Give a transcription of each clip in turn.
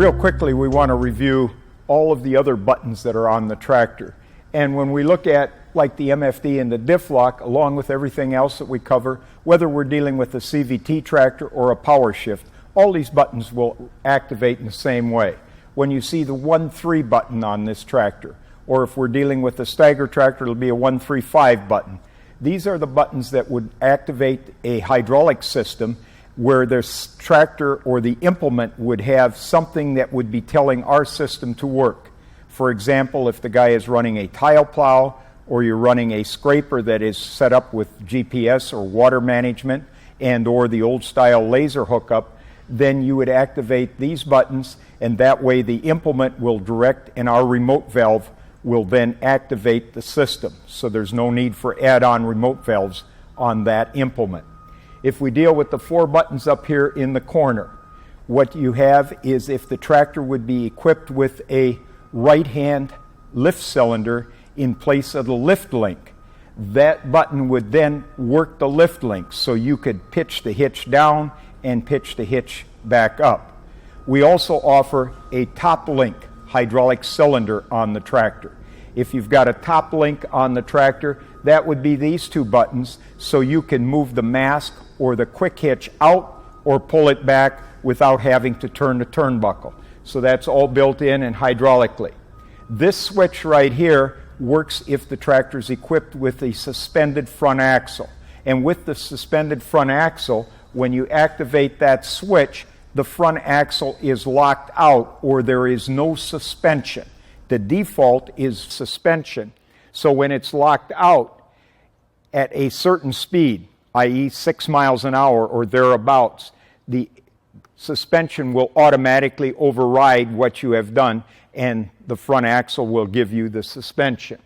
Real quickly, we want to review all of the other buttons that are on the tractor. And when we look at like the MFD and the diff lock, along with everything else that we cover, whether we're dealing with a CVT tractor or a Powershift, all these buttons will activate in the same way. When you see the 1-3 button on this tractor, or if we're dealing with a Steiger tractor, it'll be a 1-3-5 button. These are the buttons that would activate a hydraulic system where this tractor or the implement would have something that would be telling our system to work. For example, if the guy is running a tile plow or you're running a scraper that is set up with GPS or water management and or the old style laser hookup, then you would activate these buttons, and that way the implement will direct and our remote valve will then activate the system. So there's no need for add-on remote valves on that implement. If we deal with the 4 buttons up here in the corner, what you have is if the tractor would be equipped with a right-hand lift cylinder in place of the lift link, that button would then work the lift link so you could pitch the hitch down and pitch the hitch back up. We also offer a top link hydraulic cylinder on the tractor. If you've got a top link on the tractor, that would be these 2 buttons, so you can move the mask or the quick hitch out or pull it back without having to turn the turnbuckle. So that's all built in and hydraulically. This switch right here works if the tractor is equipped with a suspended front axle. And with the suspended front axle, when you activate that switch, the front axle is locked out or there is no suspension. The default is suspension. So when it's locked out at a certain speed, i.e. 6 miles an hour or thereabouts, the suspension will automatically override what you have done and the front axle will give you the suspension.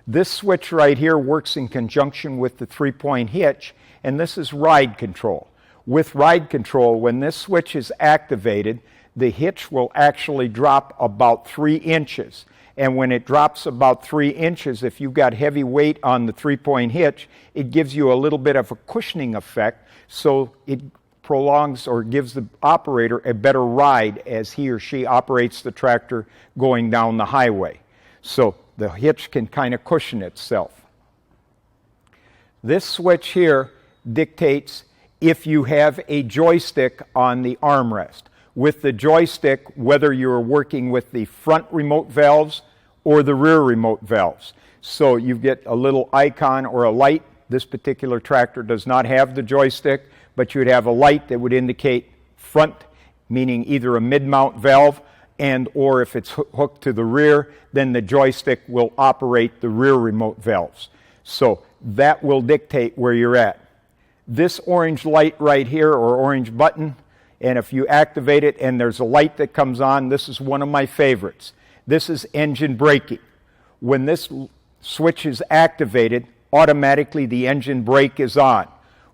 This switch right here works in conjunction with the 3-point hitch, and this is ride control. With ride control, when this switch is activated, the hitch will actually drop about 3 inches. And when it drops about 3 inches, if you've got heavy weight on the 3-point hitch, it gives you a little bit of a cushioning effect, so it prolongs or gives the operator a better ride as he or she operates the tractor going down the highway. So the hitch can kind of cushion itself. This switch here dictates if you have a joystick on the armrest. With the joystick, whether you're working with the front remote valves or the rear remote valves. So you get a little icon or a light. This particular tractor does not have the joystick, but you'd have a light that would indicate front, meaning either a mid-mount valve, and or if it's hooked to the rear, then the joystick will operate the rear remote valves. So that will dictate where you're at. This orange light right here, or orange button, and if you activate it and there's a light that comes on, this is one of my favorites. This is engine braking. When this switch is activated, automatically the engine brake is on.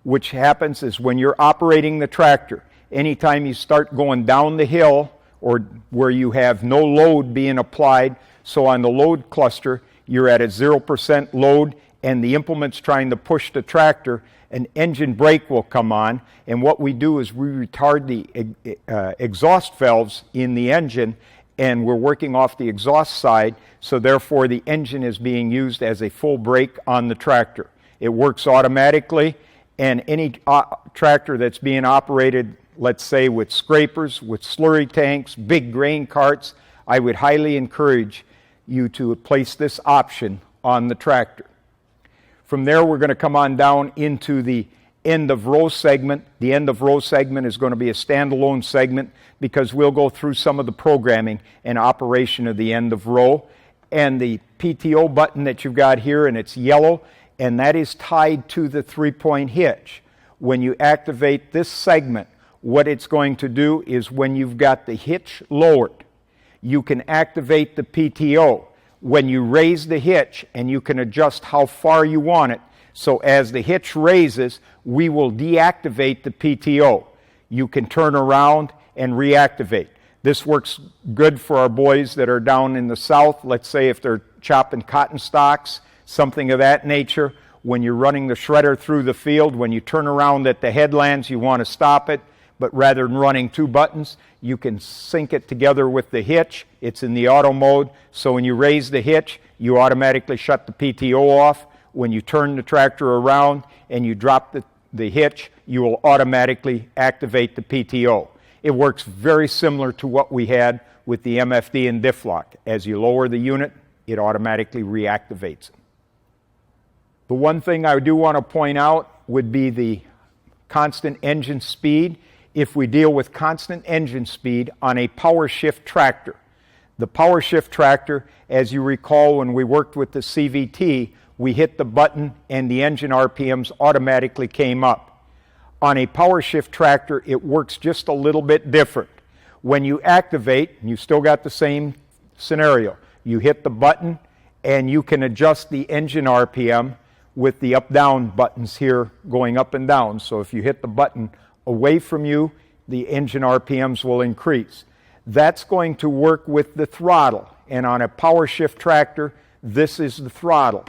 Which happens is when you're operating the tractor, anytime you start going down the hill or where you have no load being applied, so on the load cluster, you're at a 0% load and the implement's trying to push the tractor, an engine brake will come on, and what we do is we retard the exhaust valves in the engine, and we're working off the exhaust side, so therefore the engine is being used as a full brake on the tractor. It works automatically, and any tractor that's being operated, let's say with scrapers, with slurry tanks, big grain carts, I would highly encourage you to place this option on the tractor. From there, we're going to come on down into the end of row segment. The end of row segment is going to be a standalone segment because we'll go through some of the programming and operation of the end of row. And the PTO button that you've got here, and it's yellow, and that is tied to the 3-point hitch. When you activate this segment, what it's going to do is when you've got the hitch lowered, you can activate the PTO. When you raise the hitch, and you can adjust how far you want it, so as the hitch raises, we will deactivate the PTO. You can turn around and reactivate. This works good for our boys that are down in the south. Let's say if they're chopping cotton stalks, something of that nature. When you're running the shredder through the field, when you turn around at the headlands, you want to stop it, but rather than running 2 buttons, You can sync it together with the hitch. It's in the auto mode, so when you raise the hitch, you automatically shut the PTO off. When you turn the tractor around and you drop the hitch, you will automatically activate the PTO. It works very similar to what we had with the MFD and diff lock. As you lower the unit, it automatically reactivates it. The one thing I do want to point out would be the constant engine speed. If we deal with constant engine speed on a Powershift tractor, the Powershift tractor, as you recall when we worked with the CVT, we hit the button and the engine RPMs automatically came up. On a Powershift tractor, it works just a little bit different. When you activate, you still got the same scenario. You hit the button and you can adjust the engine RPM with the up-down buttons here going up and down. So if you hit the button away from you, the engine RPMs will increase. That's going to work with the throttle. And on a Powershift tractor, this is the throttle.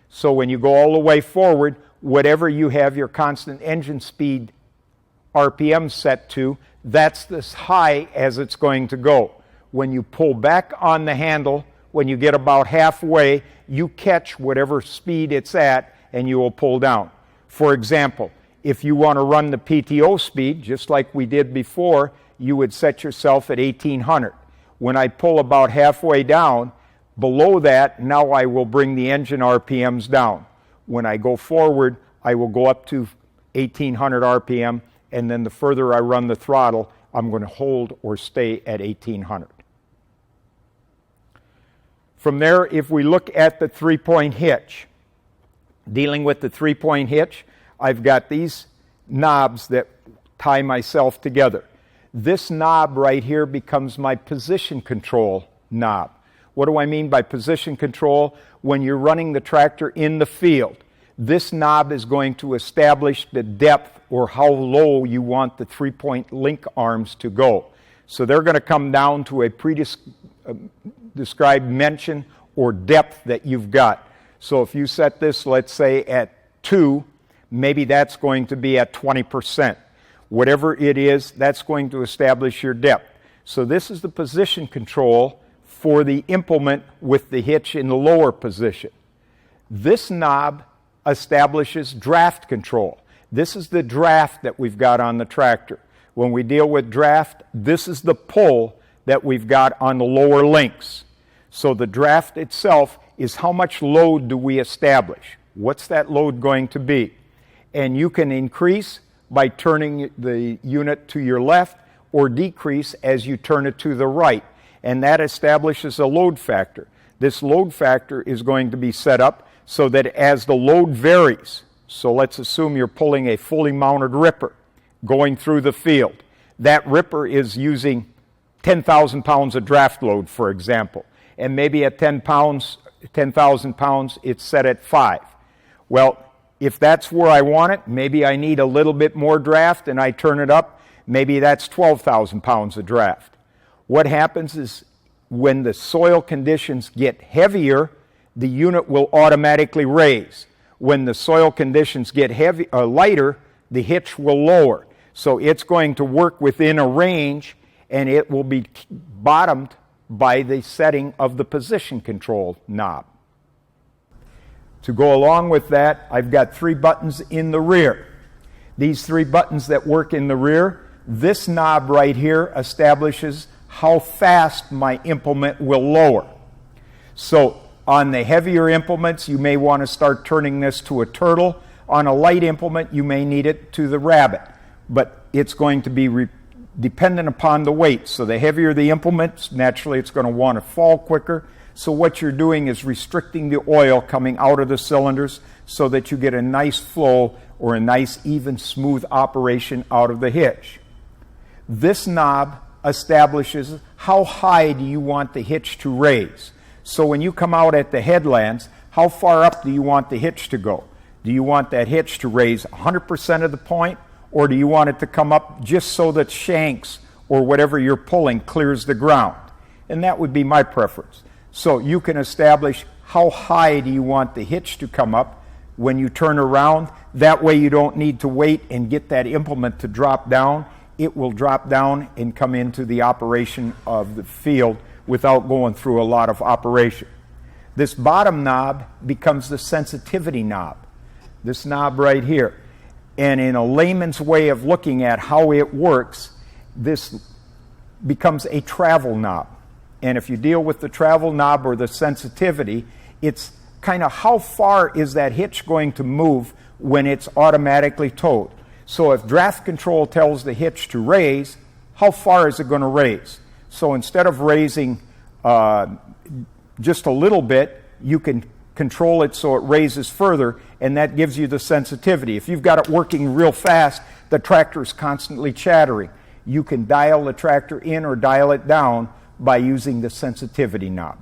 So when you go all the way forward, whatever you have your constant engine speed RPM set to, that's as high as it's going to go. When you pull back on the handle, when you get about halfway, you catch whatever speed it's at and you will pull down. For example, if you want to run the PTO speed, just like we did before, you would set yourself at 1800. When I pull about halfway down, below that, now I will bring the engine RPMs down. When I go forward, I will go up to 1800 RPM, and then the further I run the throttle, I'm going to hold or stay at 1800. From there, if we look at the three-point hitch, dealing with the three-point hitch, I've got these knobs that tie myself together. This knob right here becomes my position control knob. What do I mean by position control? When you're running the tractor in the field, this knob is going to establish the depth or how low you want the three-point link arms to go. So they're going to come down to a described mention or depth that you've got. So if you set this, let's say, at 2, maybe that's going to be at 20%. Whatever it is, that's going to establish your depth. So this is the position control for the implement with the hitch in the lower position. This knob establishes draft control. This is the draft that we've got on the tractor. When we deal with draft, this is the pull that we've got on the lower links. So the draft itself is how much load do we establish? What's that load going to be? And you can increase by turning the unit to your left or decrease as you turn it to the right. And that establishes a load factor. This load factor is going to be set up so that as the load varies, so let's assume you're pulling a fully mounted ripper going through the field. That ripper is using 10,000 pounds of draft load, for example. And maybe at 10,000 pounds, it's set at 5. Well, if that's where I want it, maybe I need a little bit more draft and I turn it up, maybe that's 12,000 pounds of draft. What happens is when the soil conditions get heavier, the unit will automatically raise. When the soil conditions get lighter, the hitch will lower. So it's going to work within a range and it will be bottomed by the setting of the position control knob. To go along with that, I've got 3 buttons in the rear. These 3 buttons that work in the rear, this knob right here establishes how fast my implement will lower. So on the heavier implements, you may want to start turning this to a turtle. On a light implement, you may need it to the rabbit. But it's going to be dependent upon the weight. So the heavier the implements, naturally it's going to want to fall quicker. So what you're doing is restricting the oil coming out of the cylinders so that you get a nice flow or a nice, even, smooth operation out of the hitch. This knob establishes how high do you want the hitch to raise. So when you come out at the headlands, how far up do you want the hitch to go? Do you want that hitch to raise 100% of the point, or do you want it to come up just so that shanks or whatever you're pulling clears the ground? And that would be my preference. So you can establish how high do you want the hitch to come up when you turn around. That way you don't need to wait and get that implement to drop down. it will drop down and come into the operation of the field without going through a lot of operation. This bottom knob becomes the sensitivity knob, this knob right here. And in a layman's way of looking at how it works, this becomes a travel knob. And if you deal with the travel knob or the sensitivity, it's kind of how far is that hitch going to move when it's automatically towed. So if draft control tells the hitch to raise, how far is it going to raise? So instead of raising just a little bit, you can control it so it raises further, and that gives you the sensitivity. If you've got it working real fast, the tractor is constantly chattering. You can dial the tractor in or dial it down by using the sensitivity knob.